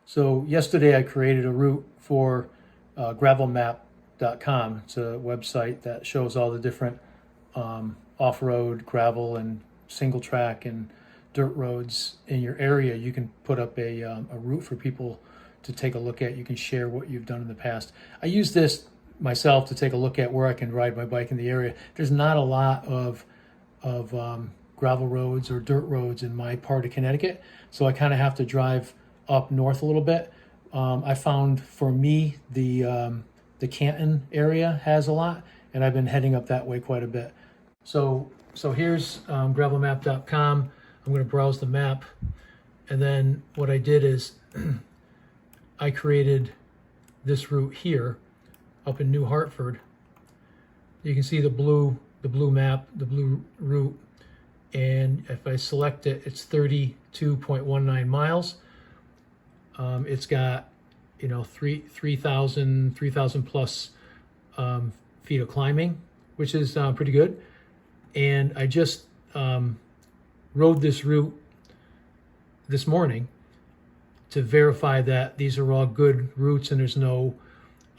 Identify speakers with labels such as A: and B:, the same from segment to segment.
A: So yesterday I created a route for GravelMap.com. It's a website that shows all the different off-road, gravel, and single track and dirt roads in your area. You can put up a route for people to take a look at. You can share what you've done in the past. I use this myself to take a look at where I can ride my bike in the area. There's not a lot of gravel roads or dirt roads in my part of Connecticut, so I kind of have to drive up north a little bit. I found for me the Canton area has a lot, and I've been heading up that way quite a bit. So here's GravelMap.com. I'm going to browse the map, and then what I did is I created this route here up in New Hartford. You can see the blue map, the blue route, and if I select it, it's 32.19 miles. It's got 3,000 plus feet of climbing, which is pretty good. And I just rode this route this morning to verify that these are all good routes and there's no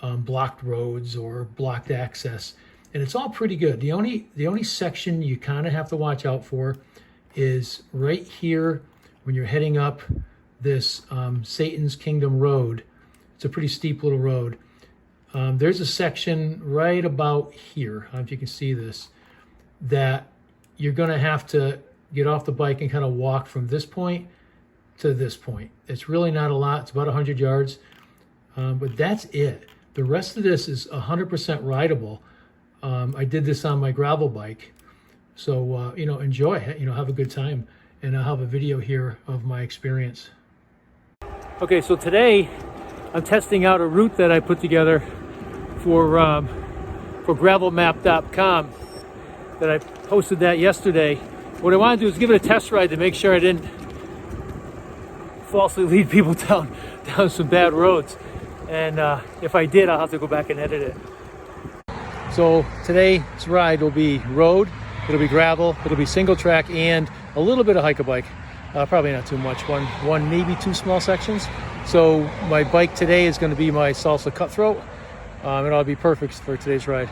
A: blocked roads or blocked access, and it's all pretty good. The only section you kind of have to watch out for is right here when you're heading up this Satan's Kingdom Road. It's a pretty steep little road. There's a section right about here, I don't know if you can see this, that you're going to have to get off the bike and kind of walk from this point to this point. It's really not a lot. It's about 100 yards, but that's it. The rest of this is 100% rideable. I did this on my gravel bike, so enjoy. Have a good time, and I'll have a video here of my experience. Okay, so today I'm testing out a route that I put together for GravelMap.com. That I posted that yesterday. What I want to do is give it a test ride to make sure I didn't falsely lead people down some bad roads. And if I did, I'll have to go back and edit it. So today's ride will be road, it'll be gravel, it'll be single track, and a little bit of hike-a-bike. Probably not too much, one maybe two small sections. So my bike today is going to be my Salsa Cutthroat, and it'll be perfect for today's ride.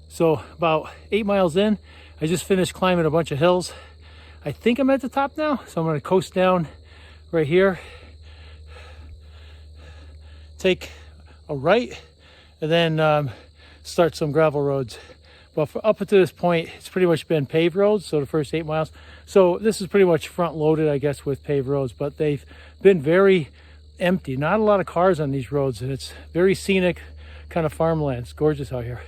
A: So about 8 miles in, I just finished climbing a bunch of hills. I think I'm at the top now, so I'm going to coast down right here, take a right, and then start some gravel roads. But up to this point, it's pretty much been paved roads, so the first 8 miles. So this is pretty much front loaded, I guess, with paved roads, but they've been very empty. Not a lot of cars on these roads, and it's very scenic, kind of farmland. It's gorgeous out here.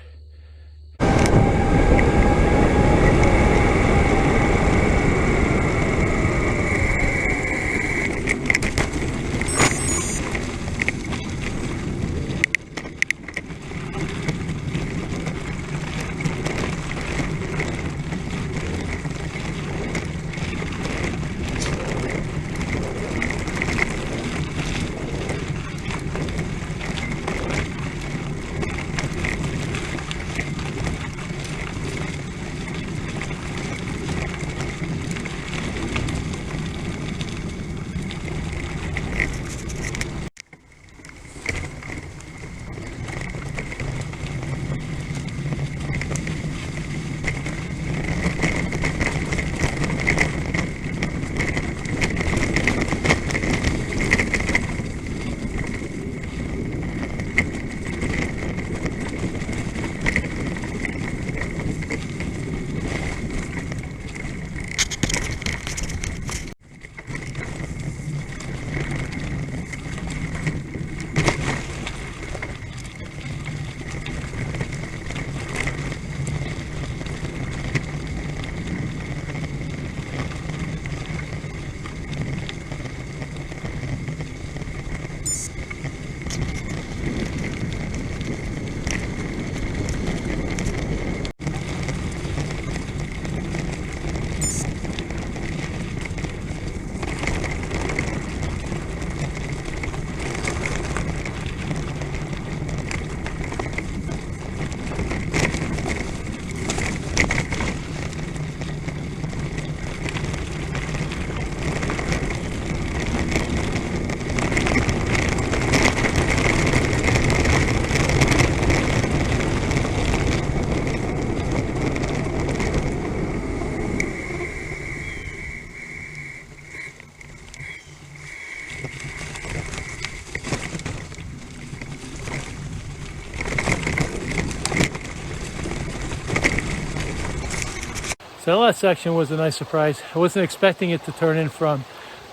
A: So that last section was a nice surprise. I wasn't expecting it to turn in from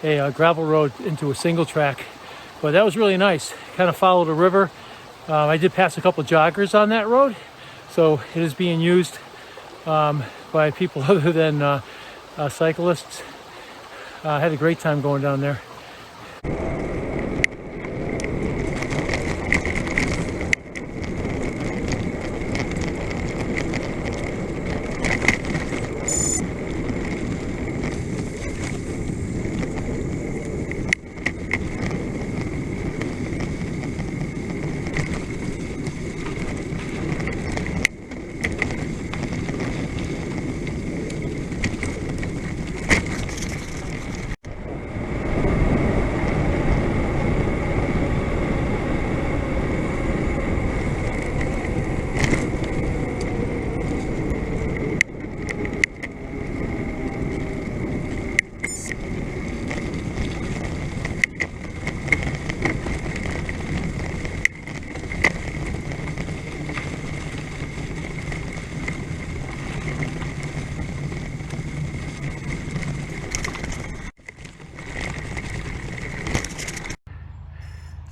A: a gravel road into a single track, but that was really nice. Kind of followed a river. I did pass a couple joggers on that road, so it is being used by people other than cyclists. I had a great time going down there.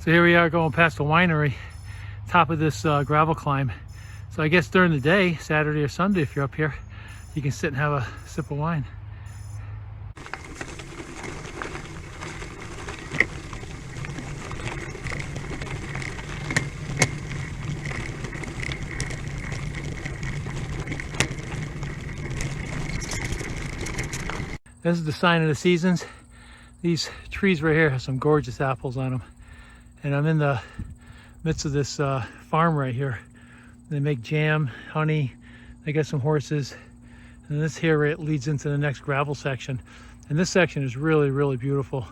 A: So here we are going past the winery, top of this gravel climb. So I guess during the day, Saturday or Sunday, if you're up here, you can sit and have a sip of wine. This is the sign of the seasons. These trees right here have some gorgeous apples on them. And I'm in the midst of this farm right here. They make jam, honey, they got some horses. And this here it leads into the next gravel section. And this section is really, really beautiful.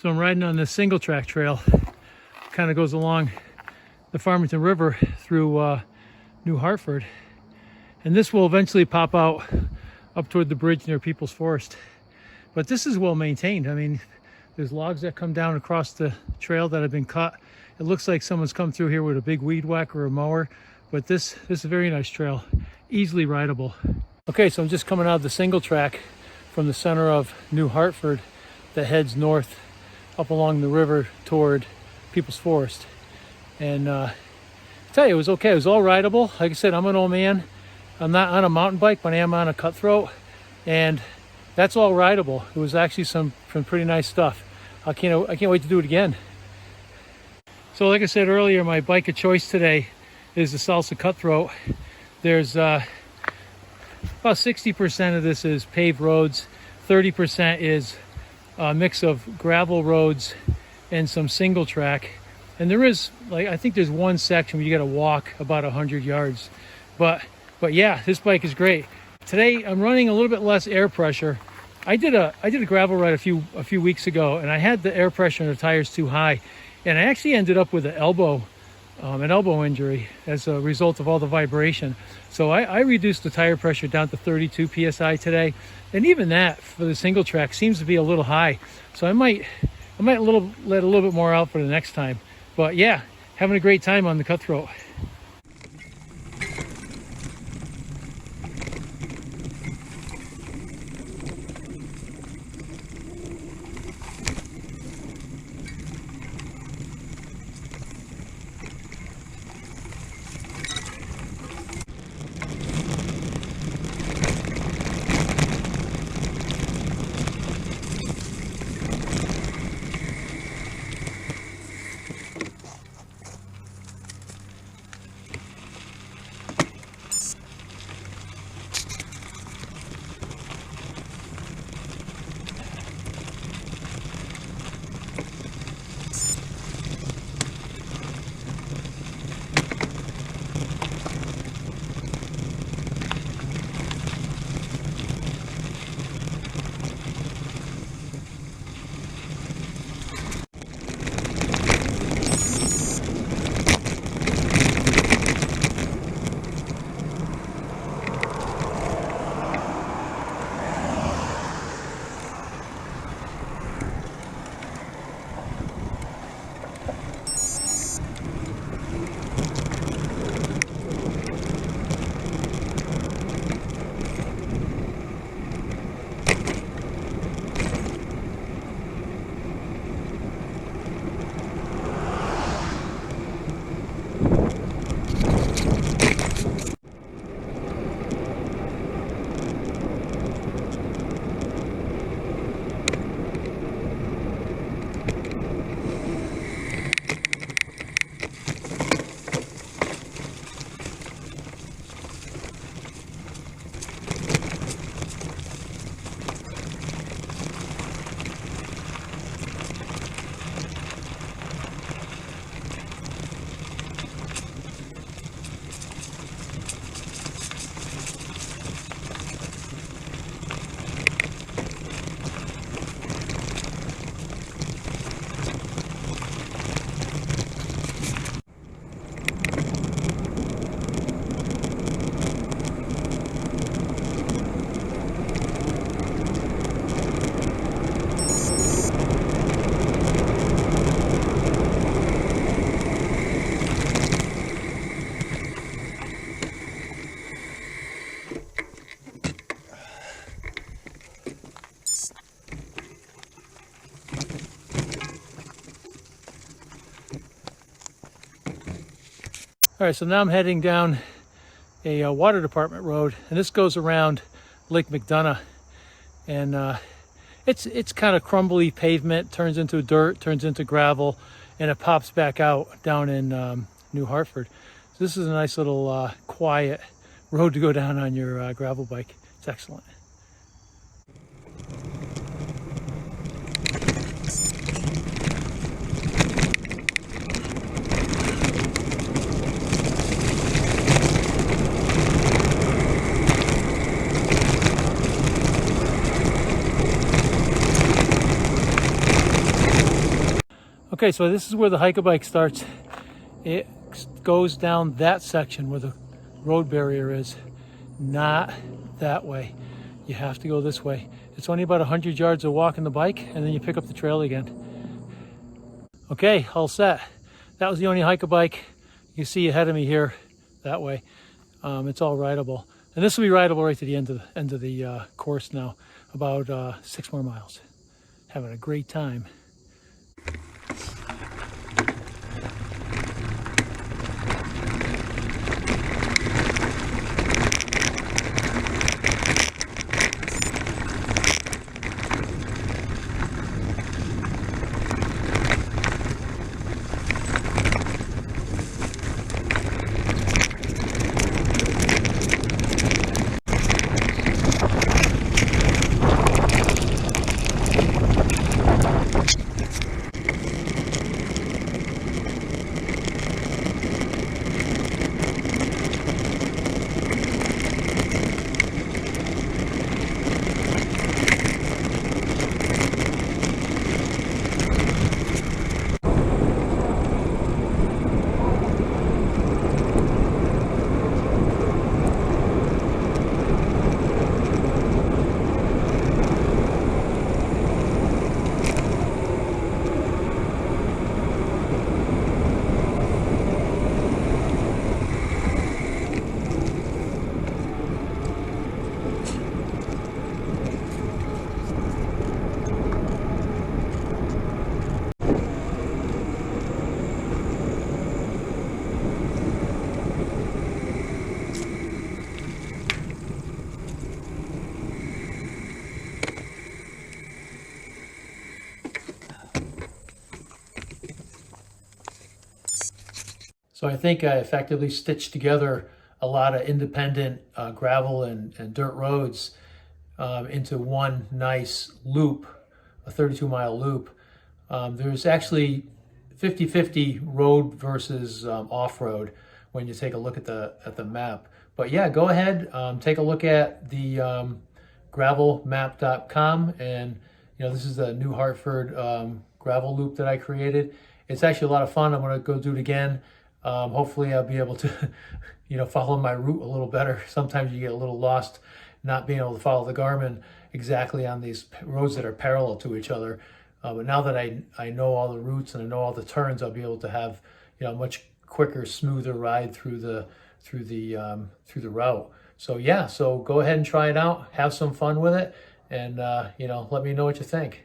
A: So I'm riding on this single track trail. Kind of goes along the Farmington River through New Hartford. And this will eventually pop out up toward the bridge near People's Forest. But this is well maintained. I mean, there's logs that come down across the trail that have been cut. It looks like someone's come through here with a big weed whacker or a mower. But this is a very nice trail, easily rideable. Okay, so I'm just coming out of the single track from the center of New Hartford that heads north up along the river toward People's Forest. And I tell you, it was okay. It was all rideable. Like I said, I'm an old man. I'm not on a mountain bike, but I am on a cutthroat. And that's all rideable. It was actually some pretty nice stuff. I can't wait to do it again. So like I said earlier, my bike of choice today is the Salsa Cutthroat. There's about 60% of this is paved roads. 30% is a mix of gravel roads and some single track. And there is, like, I think there's one section where you got to walk about 100 yards. But yeah, this bike is great. Today I'm running a little bit less air pressure. I did a gravel ride a few weeks ago, and I had the air pressure in the tires too high, and I actually ended up with an elbow injury as a result of all the vibration. So I reduced the tire pressure down to 32 psi today, and even that for the single track seems to be a little high. So I might let a little bit more out for the next time. But yeah, having a great time on the Cutthroat. All right, so now I'm heading down a water department road, and this goes around Lake McDonough, and it's kind of crumbly pavement, turns into dirt, turns into gravel, and it pops back out down in New Hartford. So this is a nice little quiet road to go down on your gravel bike. It's excellent. Okay, so this is where the hike-a-bike starts. It goes down that section where the road barrier is, not that way. You have to go this way. It's only about 100 yards of walking the bike, and then you pick up the trail again. Okay, all set. That was the only hike-a-bike you see ahead of me here, that way. It's all rideable. And this will be rideable right to the end of the course now, about 6 more miles. Having a great time. So I think I effectively stitched together a lot of independent gravel and dirt roads into one nice loop, a 32-mile loop. There's actually 50-50 road versus off-road when you take a look at the map. But yeah, go ahead, take a look at the GravelMap.com, and this is the New Hartford gravel loop that I created. It's actually a lot of fun. I'm going to go do it again. Hopefully I'll be able to follow my route a little better. Sometimes you get a little lost not being able to follow the Garmin exactly on these roads that are parallel to each other. But now that I know all the routes and I know all the turns, I'll be able to have a much quicker, smoother ride through the route. So yeah, so go ahead and try it out, have some fun with it, and let me know what you think.